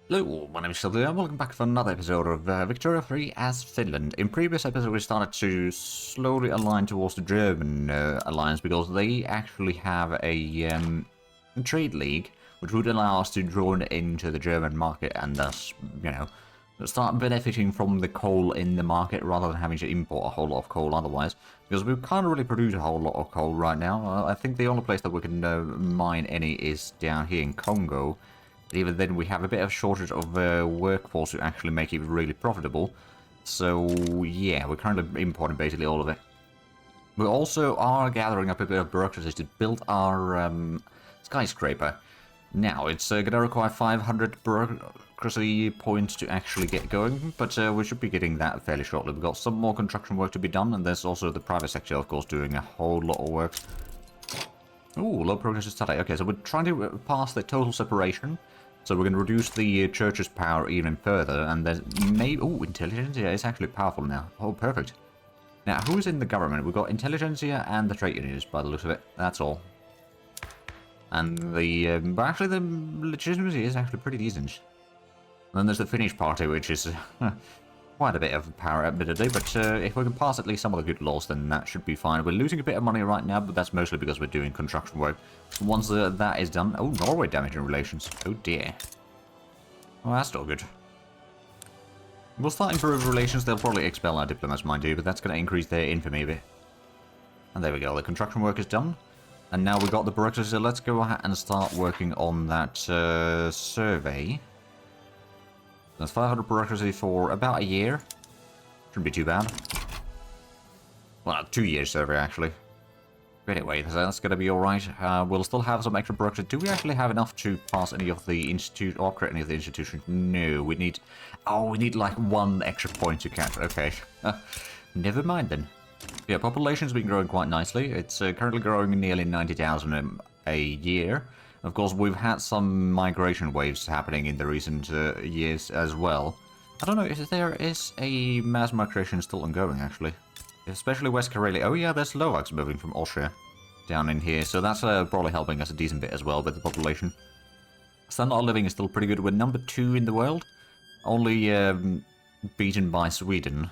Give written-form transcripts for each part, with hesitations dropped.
Hello, my name is Sylvia, and welcome back for another episode of Victoria 3 as Finland. In previous episode we started to slowly align towards the German alliance because they actually have a trade league which would allow us to join into the German market and thus, start benefiting from the coal in the market rather than having to import a whole lot of coal otherwise. Because we can't really produce a whole lot of coal right now. I think the only place that we can mine any is down here in Congo. But even then, we have a bit of shortage of workforce to actually make it really profitable. So, yeah, we're currently importing basically all of it. We also are gathering up a bit of bureaucracy to build our skyscraper. Now, it's going to require 500 bureaucracy points to actually get going, but we should be getting that fairly shortly. We've got some more construction work to be done, and there's also the private sector, of course, doing a whole lot of work. Ooh, low progress study. Okay, so we're trying to pass the total separation. So we're going to reduce the church's power even further, and there's maybe... Ooh, intelligentsia is actually powerful now. Oh, perfect. Now, who's in the government? We've got intelligentsia and the trade unions, by the looks of it. That's all. And the... but actually, the legitimacy is actually pretty decent. And then there's the Finnish party, which is... quite a bit of power admittedly, but if we can pass at least some of the good laws, then that should be fine. We're losing a bit of money right now, but that's mostly because we're doing construction work. Once that is done... Oh, Norway damaging relations. Oh dear. Well, that's not good. We'll start improving relations. They'll probably expel our diplomats, mind you, but that's going to increase their infamy a bit. And there we go. The construction work is done. And now we've got the bureaucracy, so let's go ahead and start working on that survey. That's 500 bureaucracy for about a year. Shouldn't be too bad. Well, 2 years survey, actually. But anyway, that's going to be alright. We'll still have some extra bureaucracy. Do we actually have enough to pass any of the institute or create any of the institutions? No, we need... Oh, we need like 1 extra point to catch. Okay. Never mind then. Yeah, population's been growing quite nicely. It's currently growing nearly 90,000 a year. Of course, we've had some migration waves happening in the recent years as well. I don't know if there is a mass migration still ongoing, actually. Especially West Karelia. Oh yeah, there's Slovaks moving from Austria down in here, so that's probably helping us a decent bit as well with the population. Standard of living is still pretty good. We're number 2 in the world, only beaten by Sweden,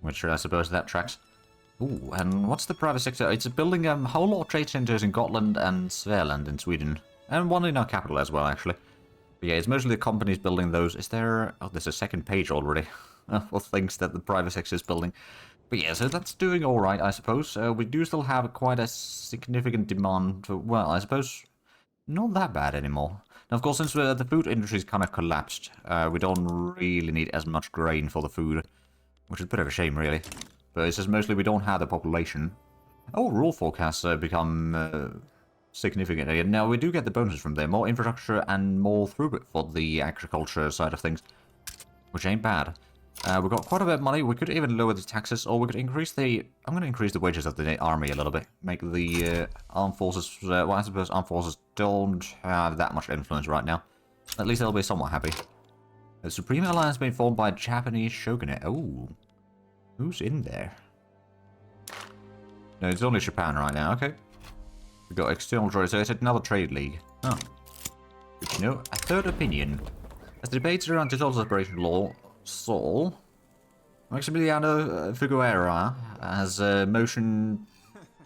which I suppose that tracks. Ooh, and what's the private sector? It's building a whole lot of trade centers in Gotland and Svealand in Sweden. And one in our capital as well, actually. But yeah, it's mostly the companies building those. Is there... Oh, there's a second page already for things that the private sector is building. But yeah, so that's doing alright, I suppose. We do still have quite a significant demand for... Well, I suppose not that bad anymore. Now, of course, since the food industry's kind of collapsed, we don't really need as much grain for the food. Which is a bit of a shame, really. But it's just mostly we don't have the population. Oh, rural forecasts become significant again. Now, we do get the bonuses from there. More infrastructure and more throughput for the agriculture side of things. Which ain't bad. We've got quite a bit of money. We could even lower the taxes, or we could increase the... I'm going to increase the wages of the army a little bit. Make the armed forces... well, I suppose armed forces don't have that much influence right now. At least they'll be somewhat happy. The Supreme Alliance has been formed by Japanese shogunate. Oh. Who's in there? No, it's only Japan right now. Okay. We've got external trade, so it's another trade league. Oh. Good to know. A third opinion. As the debates around total separation law stall, Maximiliano Figueroa has a motion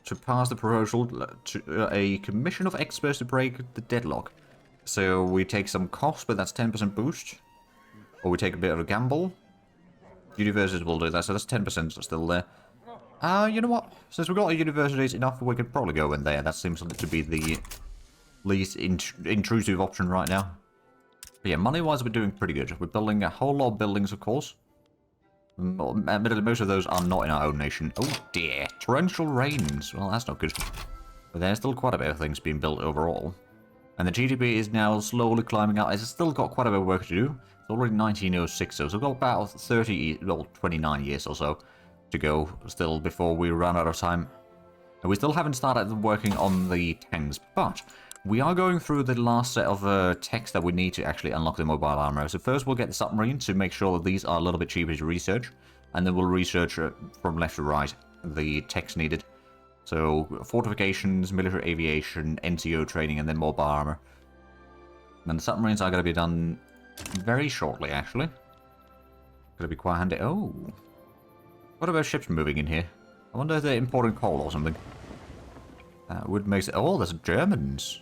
to pass the proposal to a commission of experts to break the deadlock. So we take some cost, but that's 10% boost. Or we take a bit of a gamble. Universities will do that, so that's 10% still there. You know what? Since we've got the universities enough, we could probably go in there. That seems to be the least intrusive option right now. But yeah, money-wise, we're doing pretty good. We're building a whole lot of buildings, of course. Admittedly, most of those are not in our own nation. Oh dear. Torrential rains. Well, that's not good. But there's still quite a bit of things being built overall. And the GDP is now slowly climbing up. It's still got quite a bit of work to do. It's already 1906, so we've got about 30, well, 29 years or so to go still before we run out of time. And we still haven't started working on the tanks, but we are going through the last set of techs that we need to actually unlock the mobile armor. So first we'll get the submarine to make sure that these are a little bit cheaper to research, and then we'll research from left to right the techs needed. So fortifications, military aviation, NCO training, and then mobile armor. And the submarines are going to be done very shortly, actually. Gonna be quite handy. Oh. What about ships moving in here? I wonder if they're importing coal or something. That would make sense. Oh, there's Germans.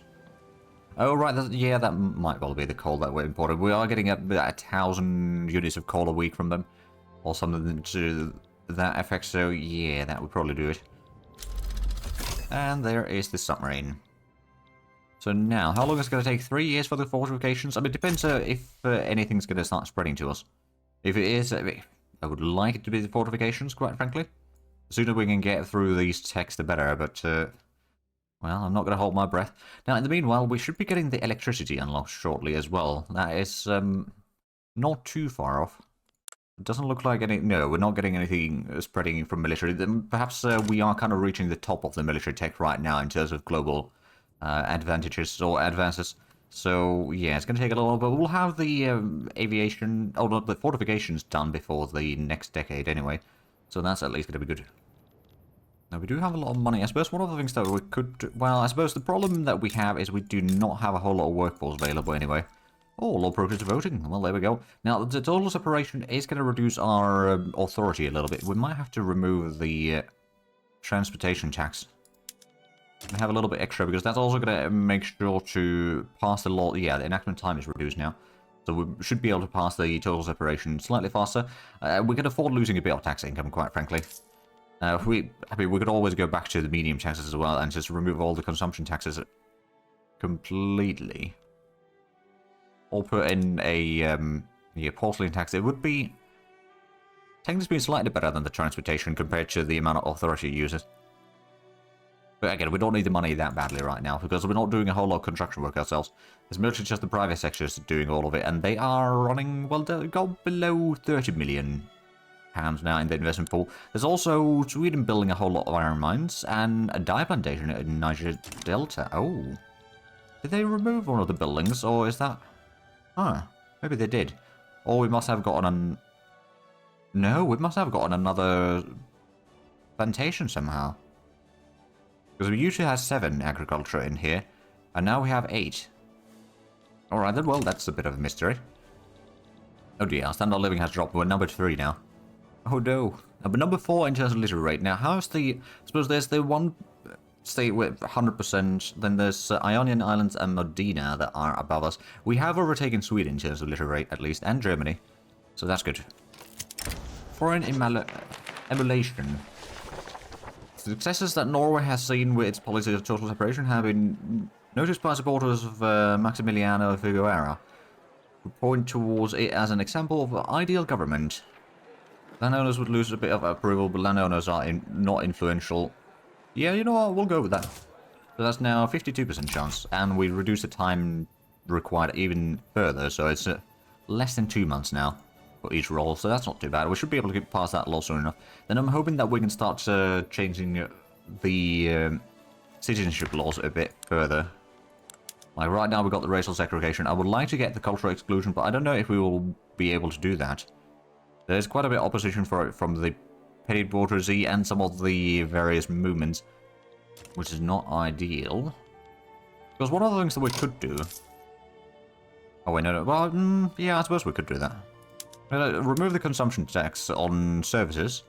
Oh, right. Yeah, that might well be the coal that we're importing. We are getting about 1,000 units of coal a week from them. Or something to that effect. So, yeah, that would probably do it. And there is the submarine. So now, how long is it going to take? 3 years for the fortifications? I mean, it depends if anything's going to start spreading to us. If it is, I would like it to be the fortifications, quite frankly. The sooner we can get through these techs, the better, but, well, I'm not going to hold my breath. Now, in the meanwhile, we should be getting the electricity unlocked shortly as well. That is, not too far off. It doesn't look like any... No, we're not getting anything spreading from military. Perhaps we are kind of reaching the top of the military tech right now in terms of global advantages or advances. So, yeah, it's going to take a little while, but we'll have the aviation... Oh, no, the fortifications done before the next decade anyway. So that's at least going to be good. Now, we do have a lot of money. I suppose one of the things that we could... Well, I suppose the problem that we have is we do not have a whole lot of workforce available anyway. Oh, low progress voting. Well, there we go. Now, the total separation is going to reduce our authority a little bit. We might have to remove the transportation tax. We have a little bit extra because that's also going to make sure to pass the law. Yeah, the enactment time is reduced now. So we should be able to pass the total separation slightly faster. We can afford losing a bit of tax income, quite frankly. I mean, we could always go back to the medium taxes as well and just remove all the consumption taxes completely. Or put in a porcelain tax. It would be technically slightly better than the transportation compared to the amount of authority it uses. But again, we don't need the money that badly right now because we're not doing a whole lot of construction work ourselves. It's mostly just the private sectors doing all of it, and they are running, well, they've got below 30 million pounds now in the investment pool. There's also Sweden building a whole lot of iron mines and a dye plantation in Niger Delta. Oh, did they remove one of the buildings, or is that... Huh, maybe they did. Or we must have gotten No, we must have gotten another plantation somehow. Because we usually have 7 agriculture in here, and now we have 8. Alright then, well, that's a bit of a mystery. Oh dear, our standard of living has dropped. We're number 3 now. Oh no. But number 4 in terms of literary rate. Now, how's the... I suppose there's the one state with 100%, then there's Ionian Islands and Modena that are above us. We have overtaken Sweden in terms of literary rate, at least, and Germany. So that's good. Foreign emulation. The successes that Norway has seen with its policy of total separation have been noticed by supporters of Maximiliano Figueroa, who point towards it as an example of ideal government. Landowners would lose a bit of approval, but landowners are not influential. Yeah, you know what, we'll go with that. So that's now 52% chance, and we reduce the time required even further, so it's less than 2 months now for each roll, so that's not too bad. We should be able to get past that law soon enough. Then I'm hoping that we can start changing the citizenship laws a bit further. Like right now we've got the racial segregation. I would like to get the cultural exclusion, but I don't know if we will be able to do that. There's quite a bit of opposition for it from the petty bourgeoisie and some of the various movements, which is not ideal. Because one of the things that we could do... Oh wait, no. Well, yeah, I suppose we could do that. Remove the consumption tax on services.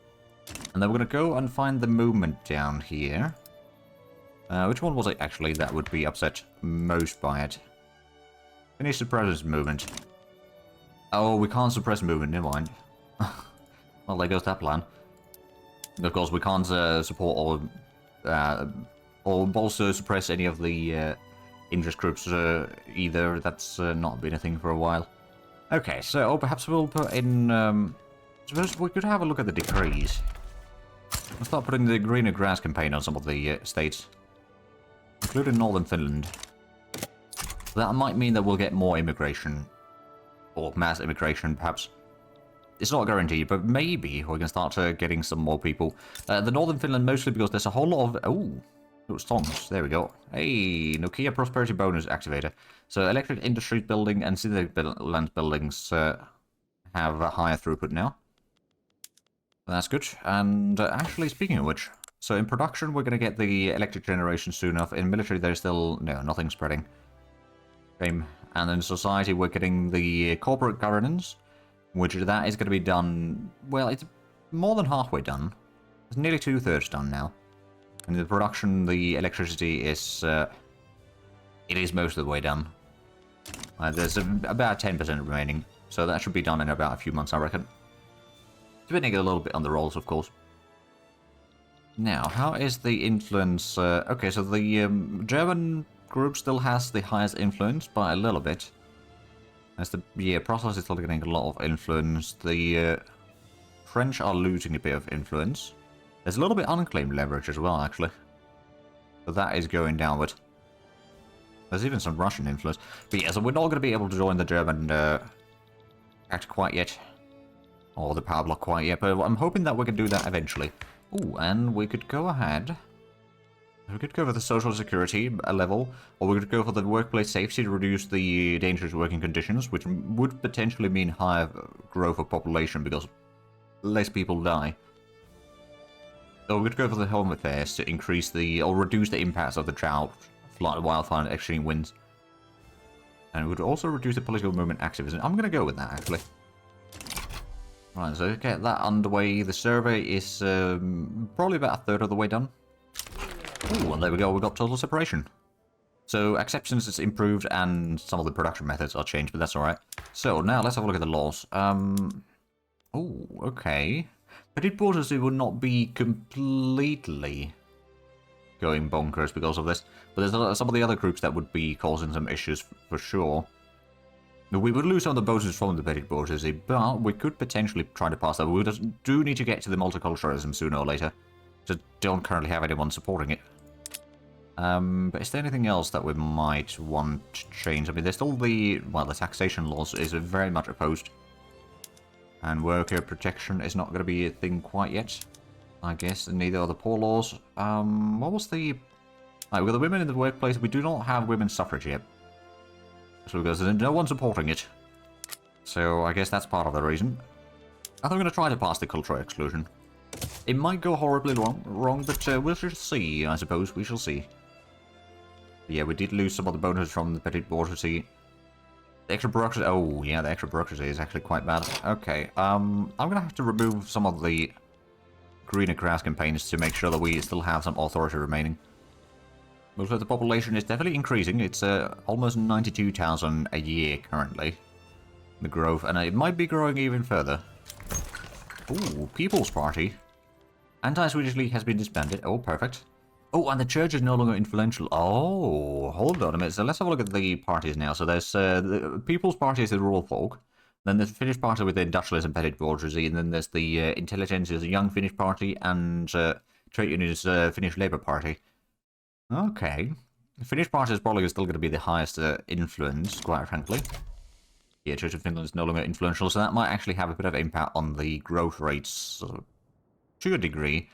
And then we're going to go and find the movement down here. Which one was it actually that would be upset most by it? Finish suppresses movement. Oh, we can't suppress movement, never mind. Well, there goes that plan. Of course, we can't support or also suppress any of the interest groups either. That's not been a thing for a while. Okay, so perhaps we'll put in... suppose we could have a look at the decrees. We'll start putting the greener grass campaign on some of the states, including northern Finland. That might mean that we'll get more immigration, or mass immigration, perhaps. It's not guaranteed, but maybe we can start getting some more people. The northern Finland mostly because there's a whole lot of... Oh, songs. There we go. Hey, Nokia Prosperity Bonus activator. So electric industry building and synthetic land buildings have a higher throughput now. That's good. And actually, speaking of which, so in production we're going to get the electric generation soon enough. In military there's still... No, nothing spreading. Same. And then society, we're getting the corporate governance, which that is going to be done, well, it's more than halfway done. It's nearly 2/3 done now. And the production, the electricity is, it is most of the way done. There's about 10% remaining, so that should be done in about a few months, I reckon. Depending a little bit on the rolls, of course. Now, how is the influence? Okay, so the German group still has the highest influence by a little bit. As the process is still getting a lot of influence. The French are losing a bit of influence. There's a little bit unclaimed leverage as well, actually. So that is going downward. There's even some Russian influence. But yeah, so we're not going to be able to join the German act quite yet. Or the power block quite yet, but I'm hoping that we can do that eventually. Ooh, and we could go ahead. We could go for the social security level, or we could go for the workplace safety to reduce the dangerous working conditions, which would potentially mean higher growth of population because less people die. So we could go for the home affairs to increase the, or reduce the impacts of the drought, flood, wildfire, and extreme winds. And it would also reduce the political movement activism. I'm going to go with that, actually. Right, so get that underway. The survey is probably about a third of the way done. Ooh, and there we go. We got total separation. So acceptance is improved, and some of the production methods are changed, but that's alright. So now let's have a look at the laws. Oh, okay. Petit bourgeoisie will not be completely going bonkers because of this, but there's some of the other groups that would be causing some issues for sure. We would lose some of the bonuses from the petit bourgeoisie, but we could potentially try to pass that. We do need to get to the multiculturalism sooner or later. Just don't currently have anyone supporting it. But is there anything else that we might want to change? I mean, there's still the, well, the taxation laws is very much opposed. And worker protection is not going to be a thing quite yet, I guess, and neither are the poor laws. What was the... Right, with the women in the workplace, we do not have women's suffrage yet. So because there's no one supporting it. So I guess that's part of the reason. I think I'm going to try to pass the cultural exclusion. It might go horribly wrong, but we shall see, I suppose. We shall see. But yeah, we did lose some of the bonuses from the petit bourgeoisie. The extra bureaucracy... Oh, yeah, the extra bureaucracy is actually quite bad. Okay, I'm going to have to remove some of the greener grass campaigns to make sure that we still have some authority remaining. Looks like the population is definitely increasing. It's almost 92,000 a year currently. The growth, and it might be growing even further. Ooh, People's Party. Anti-Swedish League has been disbanded. Oh, perfect. Oh, and the church is no longer influential. Oh, hold on a minute. So let's have a look at the parties now. So there's the People's Party is the rural folk. Then there's the Finnish Party with the industrialists and petit bourgeoisie. And then there's the Intelligentsia, the Young Finnish Party, and Trade Unions Finnish Labour Party. Okay. The Finnish Party is probably still going to be the highest influence, quite frankly. Yeah, Church of Finland is no longer influential, so that might actually have a bit of impact on the growth rates to a degree.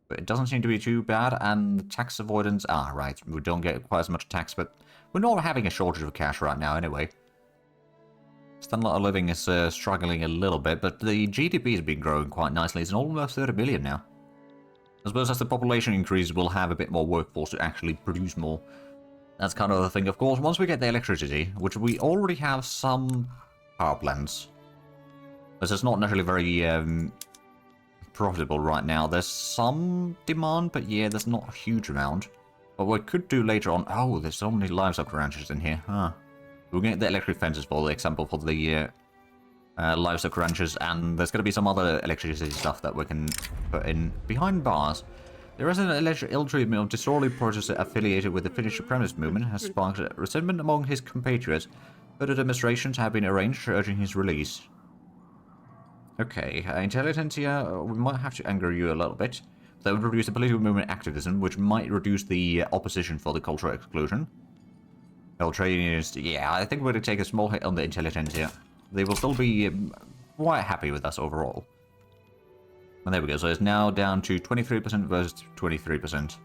But it doesn't seem to be too bad, and tax avoidance... Ah, right, we don't get quite as much tax, but we're not having a shortage of cash right now anyway. Standard of living is struggling a little bit, but the GDP has been growing quite nicely. It's almost 30 billion now. I suppose as the population increases, we'll have a bit more workforce to actually produce more. That's kind of the thing. Of course, once we get the electricity, which we already have some power plants. This is not necessarily very profitable right now. There's some demand, but yeah, there's not a huge amount. But what we could do later on... Oh, there's so many livestock ranches in here. Huh. We'll get the electric fences, for example, for the livestock ranches, and there's going to be some other electricity stuff that we can put in. Behind bars, there is an ill treatment of disorderly protesters affiliated with the Finnish supremacist movement has sparked resentment among his compatriots. Further demonstrations have been arranged urging his release. Okay, Intelligentsia, we might have to anger you a little bit. That would reduce the political movement activism, which might reduce the opposition for the cultural exclusion. Trade unions, yeah, I think we're going to take a small hit on the Intelligentsia. They will still be quite happy with us overall. And there we go, so it's now down to 23% versus 23%.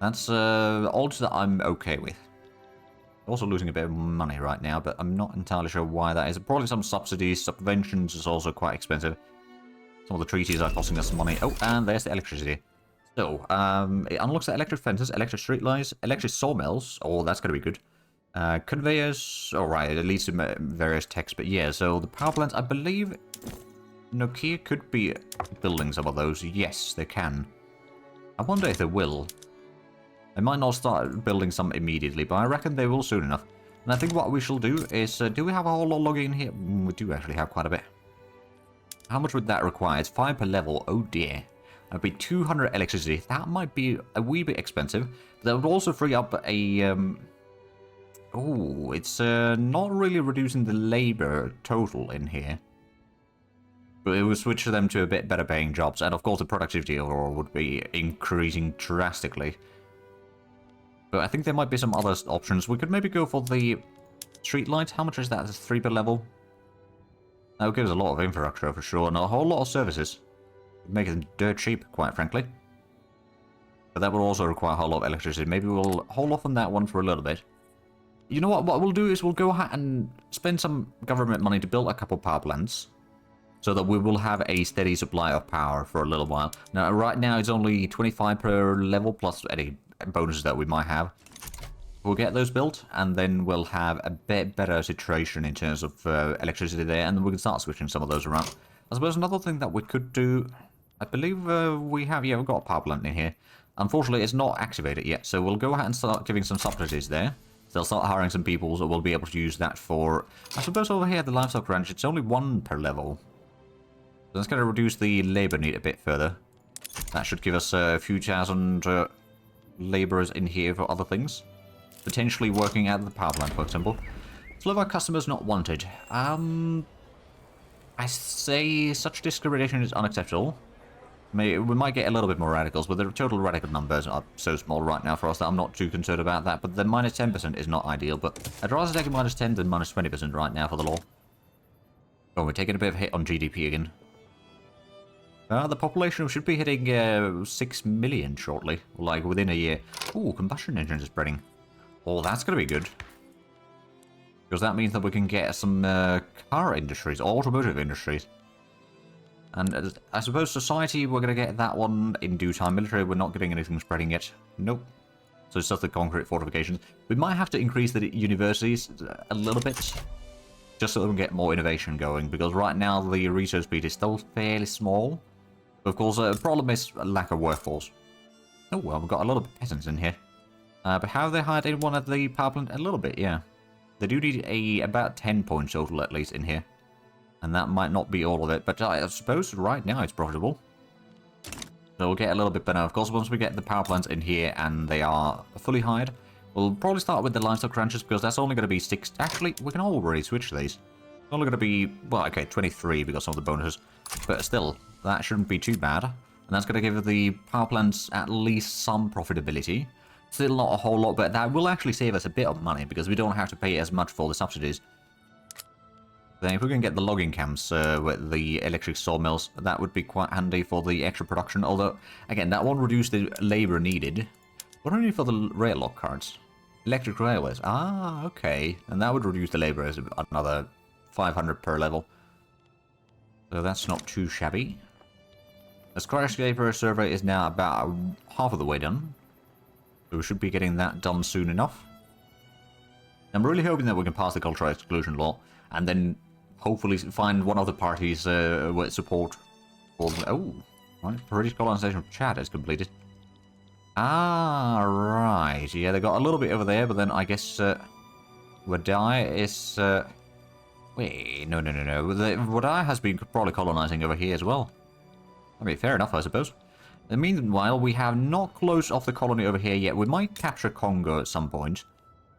That's odds that I'm okay with. Also losing a bit of money right now, but I'm not entirely sure why that is. Probably some subsidies, subventions is also quite expensive. Some of the treaties are costing us money. Oh, and there's the electricity. So, it unlocks the electric fences, electric street lights, electric sawmills. Oh, that's going to be good. Conveyors, alright, it leads to various texts, but yeah, so the power plants, I believe Nokia could be building some of those. Yes, they can. I wonder if they will. They might not start building some immediately, but I reckon they will soon enough. And I think what we shall do is, do we have a whole lot logging in here? We do actually have quite a bit. How much would that require? It's 5 per level. Oh dear. That'd be 200 electricity. That might be a wee bit expensive. That would also free up a... Oh, it's not really reducing the labor total in here. But it would switch them to a bit better paying jobs. And of course the productivity overall would be increasing drastically. But I think there might be some other options. We could maybe go for the street light. How much is that? It's 3 per level. That would give us a lot of infrastructure for sure, and a whole lot of services. Make them dirt cheap, quite frankly. But that will also require a whole lot of electricity. Maybe we'll hold off on that one for a little bit. You know what we'll do is we'll go ahead and spend some government money to build a couple power plants. So that we will have a steady supply of power for a little while. Now, right now it's only 25 per level plus any bonuses that we might have. We'll get those built, and then we'll have a bit better situation in terms of electricity there, and then we can start switching some of those around. I suppose another thing that we could do, I believe we've got a power plant in here. Unfortunately, it's not activated yet, so we'll go ahead and start giving some subsidies there. So they'll start hiring some people, so we'll be able to use that for... I suppose over here at the livestock ranch, it's only 1 per level. So that's going to reduce the labor need a bit further. That should give us a few thousand laborers in here for other things. Potentially working at the power plant, for example. Slow our customers not wanted. I say such discrimination is unacceptable. We might get a little bit more radicals, but the total radical numbers are so small right now for us that I'm not too concerned about that. But the minus 10% is not ideal, but I'd rather take a minus 10 than minus 20% right now for the law. Oh, we're taking a bit of a hit on GDP again. The population should be hitting 6 million shortly, like within a year. Ooh, combustion engines are spreading. Oh, that's going to be good. Because that means that we can get some car industries, automotive industries. And I suppose society, we're going to get that one in due time. Military, we're not getting anything spreading yet. Nope. So it's just the concrete fortifications. We might have to increase the universities a little bit. Just so we can get more innovation going. Because right now the research speed is still fairly small. Of course, the problem is a lack of workforce. Oh, well, we've got a lot of peasants in here. But have they hired anyone at the power plant? A little bit, yeah. They do need about 10 points total at least in here. And that might not be all of it, but I suppose right now it's profitable. So we'll get a little bit better. Of course, once we get the power plants in here and they are fully hired, we'll probably start with the livestock ranches because that's only going to be 6... Actually, we can already switch these. It's only going to be, well, okay, 23 because of the bonuses. But still, that shouldn't be too bad. And that's going to give the power plants at least some profitability. Still not a whole lot, but that will actually save us a bit of money because we don't have to pay as much for the subsidies. Then if we can get the logging camps with the electric sawmills, that would be quite handy for the extra production. Although, again, that won't reduce the labor needed. What do we need for the rail lock carts? Electric railways. Ah, okay. And that would reduce the labor as another 500 per level. So that's not too shabby. The skyscraper survey is now about half of the way done. So we should be getting that done soon enough. I'm really hoping that we can pass the cultural exclusion law and then hopefully find one of the parties with support for the... Oh, right. British colonization of Chad is completed. Ah, right. Yeah, they got a little bit over there, but then I guess Wadai is... Wait, no. Wadai has been probably colonizing over here as well. I mean, fair enough, I suppose. In the meanwhile, we have not closed off the colony over here yet. We might capture Congo at some point.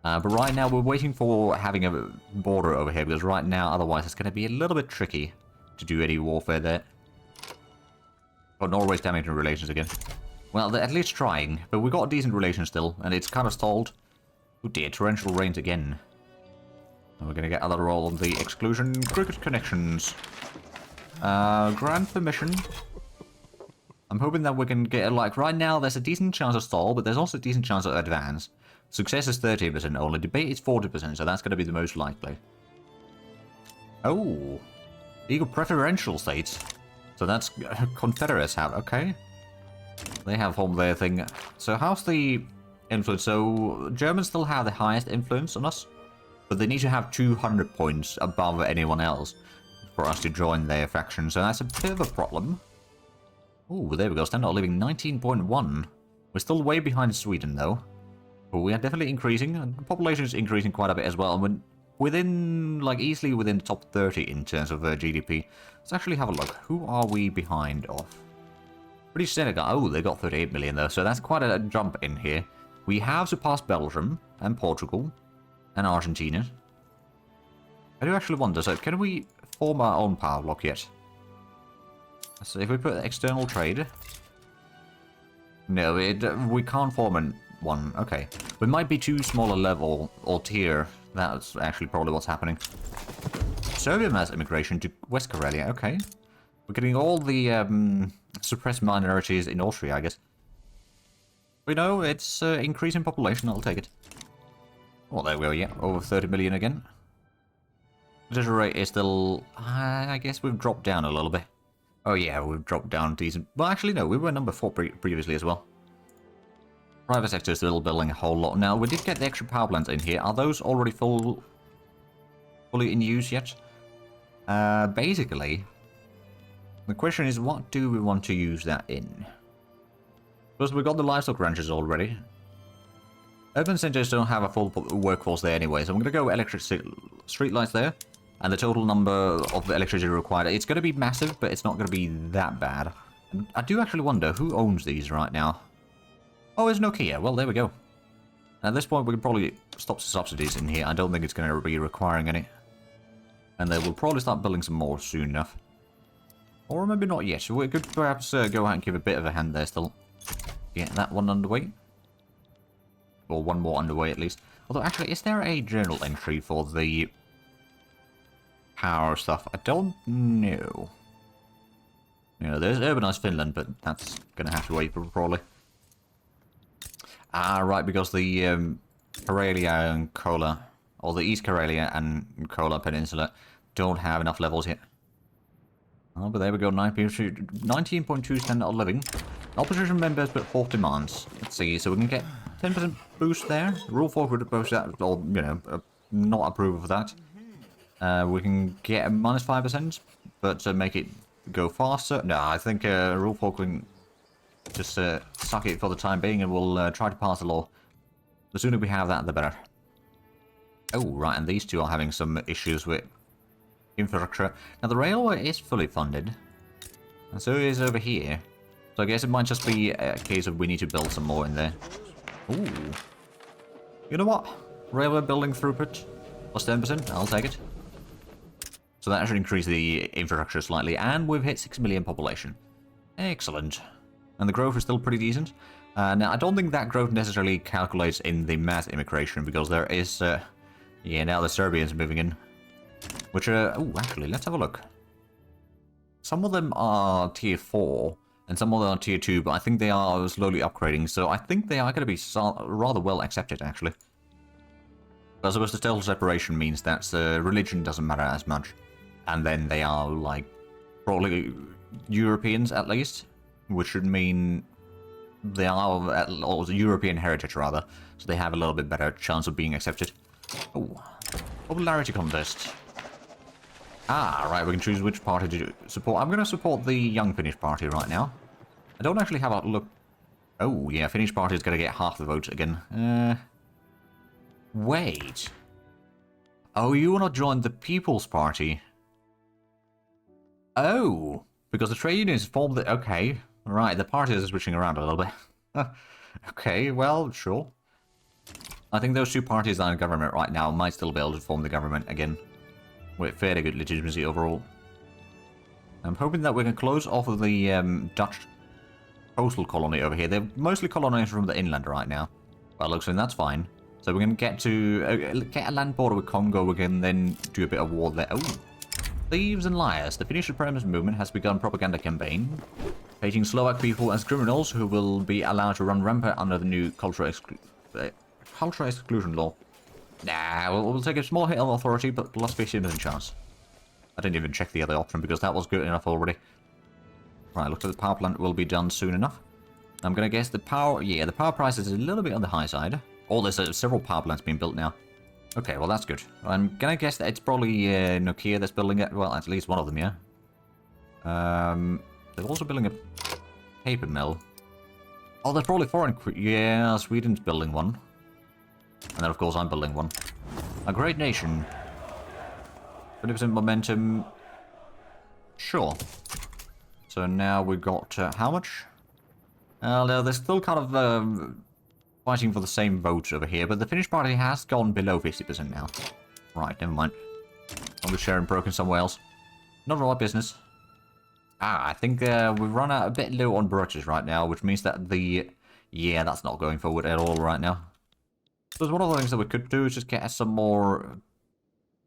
But right now, we're waiting for having a border over here, because right now, otherwise, it's going to be a little bit tricky to do any warfare there. Oh, Norway's damaging relations again. Well, they're at least trying, but we've got decent relations still, and it's kind of stalled. Oh dear, torrential rains again. And we're going to get another roll on the exclusion. Cricket connections. Grant permission. I'm hoping that we can get, like, right now, there's a decent chance of stall, but there's also a decent chance of advance. Success is 30% only. Debate is 40%, so that's going to be the most likely. Oh. Legal preferential states. So that's Confederates have. Okay. They have home their thing. So how's the influence. So Germans still have the highest influence on us, but they need to have 200 points above anyone else for us to join their faction. So that's a bit of a problem. Oh, there we go. Standard of living 19.1. We're still way behind Sweden, though. But we are definitely increasing. And the population is increasing quite a bit as well. And we're within, like, easily within the top 30 in terms of GDP. Let's actually have a look. Who are we behind of? Pretty Senegal. Oh, they got 38 million, though. So that's quite a jump in here. We have surpassed Belgium and Portugal and Argentina. I do actually wonder, so can we form our own power block yet? So if we put external trade... No, we can't form one. Okay. We might be too small a level or tier. That's actually probably what's happening. Serbia mass immigration to West Karelia. Okay. We're getting all the suppressed minorities in Austria, I guess. We know it's increasing population. I'll take it. Well, there we go. Yeah, over 30 million again. Literature rate is still... I guess we've dropped down a little bit. Oh yeah, we've dropped down decent. Well, actually, no, we were number 4 previously as well. Private sector is still building a whole lot. Now, we did get the extra power plants in here. Are those already fully in use yet? Basically, the question is, what do we want to use that in? Because we've got the livestock ranches already. Urban centers don't have a full workforce there anyway, so I'm going to go electric streetlights there. And the total number of the electricity required, it's going to be massive, but it's not going to be that bad. And I do actually wonder who owns these right now. Oh, it's Nokia. Well, there we go. At this point, we can probably stop the subsidies in here. I don't think it's going to be requiring any. And they will probably start building some more soon enough. Or maybe not yet. We could perhaps go out and give a bit of a hand there still. Yeah, that one underway. Or one more underway at least. Although, actually, is there a journal entry for the power stuff? I don't know. You know, there's urbanized Finland, but that's going to have to wait for probably. Ah, right, because the Karelia and Kola, or the East Karelia and Kola Peninsula, don't have enough levels yet. Oh, but there we go, 19.2 standard of living. Opposition members put 4 demands. Let's see, so we can get 10% boost there. Rule 4 would oppose that, or, you know, not approve of that. We can get a -5%, but make it go faster. No, I think Rule 4 can just suck it for the time being, and we'll try to pass the law. The sooner we have that, the better. Oh, right, and these two are having some issues with infrastructure. Now, the railway is fully funded, and so is over here. So I guess it might just be a case of we need to build some more in there. Ooh. You know what? Railway building throughput plus 10%. I'll take it. So that should increase the infrastructure slightly, and we've hit 6 million population. Excellent. And the growth is still pretty decent. Now, I don't think that growth necessarily calculates in the mass immigration, because there is, yeah, now the Serbians moving in. Which are, oh, actually, let's have a look. Some of them are tier 4, and some of them are tier 2, but I think they are slowly upgrading, so I think they are going to be rather well accepted, actually. But I suppose the total separation means that religion doesn't matter as much. And then they are, like, probably Europeans, at least. Which should mean they are, or European heritage, rather. So they have a little bit better chance of being accepted. Oh, popularity contest. Ah, right, we can choose which party to support. I'm going to support the Young Finnish party right now. I don't actually have a look. Oh, yeah, Finnish party is going to get half the votes again. Wait. Oh, you want to join the People's Party? Oh, because the trade unions formed the... Okay, right, the parties are switching around a little bit. Okay, well, sure. I think those two parties that are in government right now might still be able to form the government again. With fairly good legitimacy overall. I'm hoping that we can close off of the Dutch coastal colony over here. They're mostly colonized from the inland right now. Well, looks like that's fine. So we're going to get to get a land border with Congo. We can then do a bit of war there. Oh, thieves and liars. The Finnish supremacist movement has begun propaganda campaign, painting Slovak people as criminals who will be allowed to run rampant under the new cultural exclusion law. Nah, we'll take a small hit on authority, but let's face it, there's a chance. I didn't even check the other option because that was good enough already. Right, looks like the power plant will be done soon enough. I'm gonna guess the power... Yeah, the power price is a little bit on the high side. Oh, there's several power plants being built now. Okay, well that's good. I'm gonna guess that it's probably Nokia that's building it. Well, at least one of them, yeah. They're also building a paper mill. Oh, there's probably foreign... Yeah, Sweden's building one. And then, of course, I'm building one. A great nation. 20% momentum. Sure. So now we've got... how much? No, they're still kind of fighting for the same vote over here, but the Finnish party has gone below 50% now. Right, never mind. I'll be sharing broken somewhere else. Not our business. I think we've run out a bit low on brooches right now, which means that the... Yeah, that's not going forward at all right now. So one of the things that we could do is just get some more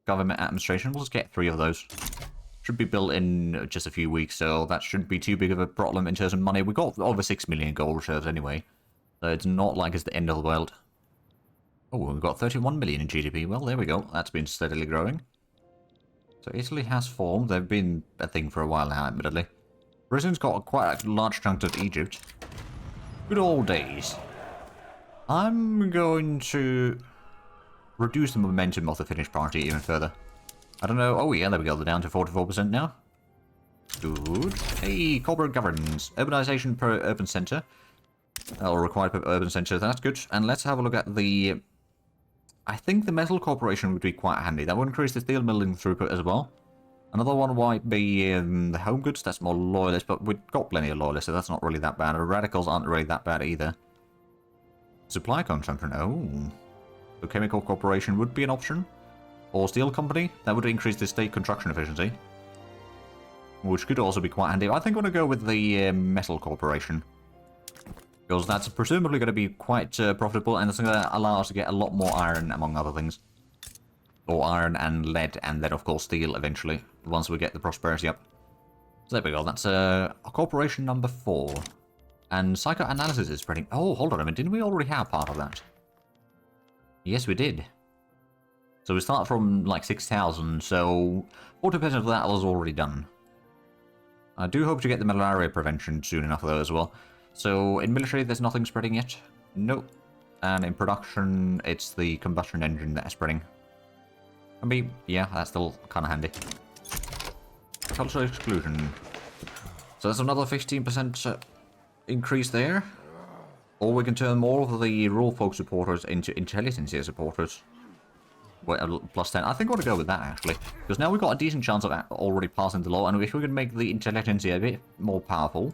government administration. We'll just get 3 of those. Should be built in just a few weeks, so that shouldn't be too big of a problem in terms of money. We got over 6 million gold reserves anyway, so it's not like it's the end of the world. Oh, we've got 31 million in GDP. Well, there we go. That's been steadily growing. So Italy has formed. They've been a thing for a while now, admittedly. Britain's got quite a large chunk of Egypt. Good old days. I'm going to reduce the momentum of the Finnish party even further. I don't know. Oh, yeah, there we go. They're down to 44% now. Good. Hey, corporate governance. Urbanization per urban center. Or required per urban center. That's good. And let's have a look at the... I think the metal corporation would be quite handy. That would increase the steel milling throughput as well. Another one might be the home goods. That's more loyalist, but we've got plenty of loyalists, so that's not really that bad. The radicals aren't really that bad either. Supply consumption. Oh. The chemical corporation would be an option. Or steel company. That would increase the state construction efficiency. Which could also be quite handy. I think I'm going to go with the metal corporation. Because that's presumably going to be quite profitable, and it's going to allow us to get a lot more iron, among other things. Or iron and lead, and then of course steel eventually, once we get the prosperity up. So there we go, that's corporation number 4. And psychoanalysis is spreading. Oh, hold on a minute, didn't we already have part of that? Yes, we did. So we start from like 6,000, so 40% of that was already done. I do hope to get the malaria prevention soon enough though as well. So in military there's nothing spreading yet? Nope. And in production it's the combustion engine that is spreading. I mean, yeah, that's still kind of handy. Cultural exclusion. So there's another 15% increase there. Or we can turn more of the rural folk supporters into intelligentsia supporters. Well, plus 10. I think I want to go with that, actually. Because now we've got a decent chance of already passing the law, and if we can make the intelligentsia a bit more powerful,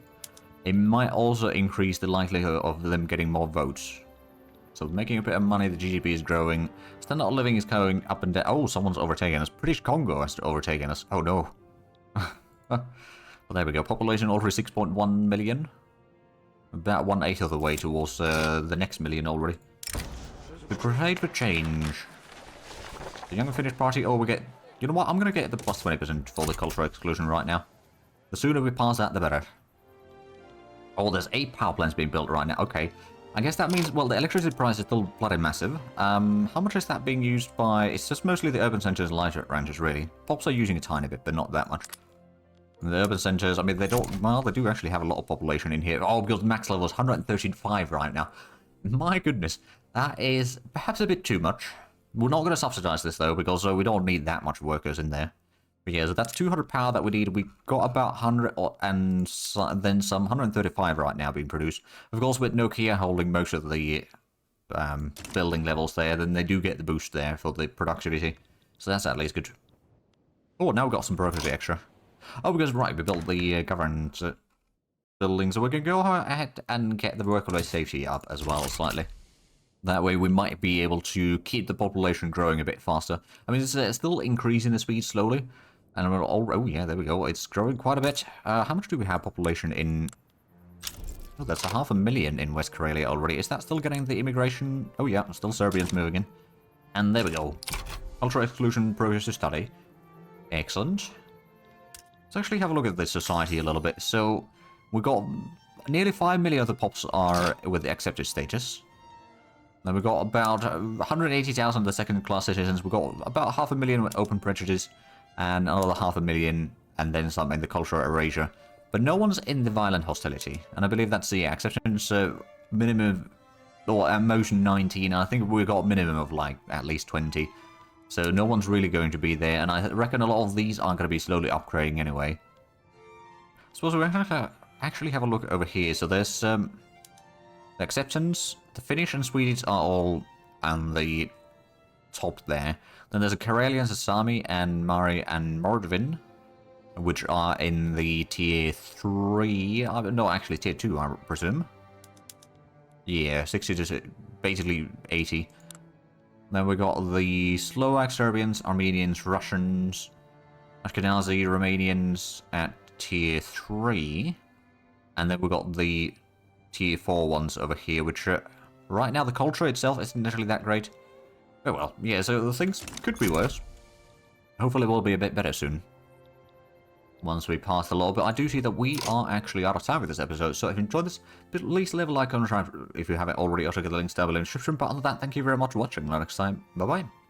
it might also increase the likelihood of them getting more votes. So making a bit of money, the GDP is growing. Standard of living is going up and down. Oh, someone's overtaken us. British Congo has overtaken us. Oh no. Well, there we go. Population already 6.1 million. About 1/8 of the way towards the next million already. The crusade for change. The Young Finnish Party. Oh, we get... You know what? I'm going to get the plus 20% for the cultural exclusion right now. The sooner we pass that, the better. Oh, there's 8 power plants being built right now. Okay. I guess that means, well, the electricity price is still bloody massive. How much is that being used by... It's just mostly the urban centers and lighter ranches, really. Pops are using a tiny bit, but not that much. And the urban centers, I mean, they don't... Well, they do actually have a lot of population in here. Oh, because max level is 135 right now. My goodness. That is perhaps a bit too much. We're not going to subsidize this, though, because we don't need that much workers in there. But yeah, so that's 200 power that we need. We got about 100 and then some 135 right now being produced. Of course, with Nokia holding most of the building levels there, then they do get the boost there for the productivity. So that's at least good. Oh, now we've got some bureaucracy extra. Oh, because, right, we built the governance building, so we can go ahead and get the workplace safety up as well, slightly. That way we might be able to keep the population growing a bit faster. I mean, it's still increasing the speed slowly. And we're all, oh yeah, there we go. It's growing quite a bit. How much do we have population in... Oh, that's 500,000 in West Karelia already. Is that still getting the immigration? Oh yeah, still Serbians moving in. And there we go. Cultural exclusion progress to study. Excellent. Let's actually have a look at this society a little bit. So, we've got nearly 5 million of the pops are with the accepted status. Then we've got about 180,000 of the second-class citizens. We've got about 500,000 with open prejudice. And another 500,000, and then some in the cultural erasure. But no one's in the violent hostility, and I believe that's the acceptance minimum, or at most 19. I think we got minimum of like at least 20. So no one's really going to be there, and I reckon a lot of these are going to be slowly upgrading anyway. Suppose we're going to actually have a look over here. So there's the acceptance. The Finnish and Swedish are all on the top there. Then there's a Karelian, Sasami, and Mari and Mordvin, which are in the tier 3. No, actually tier 2, I presume. Yeah, 60 to basically 80. Then we got the Slovaks, Serbians, Armenians, Russians, Ashkenazi, Romanians at tier 3. And then we got the tier 4 ones over here, which right now the culture itself isn't necessarily that great. Oh well, yeah, so things could be worse. Hopefully it will be a bit better soon, once we pass the law. But I do see that we are actually out of time with this episode, so if you enjoyed this, please leave a like on the if you haven't already. Also get the links down below in the description. But other than that, thank you very much for watching. Until next time, bye bye.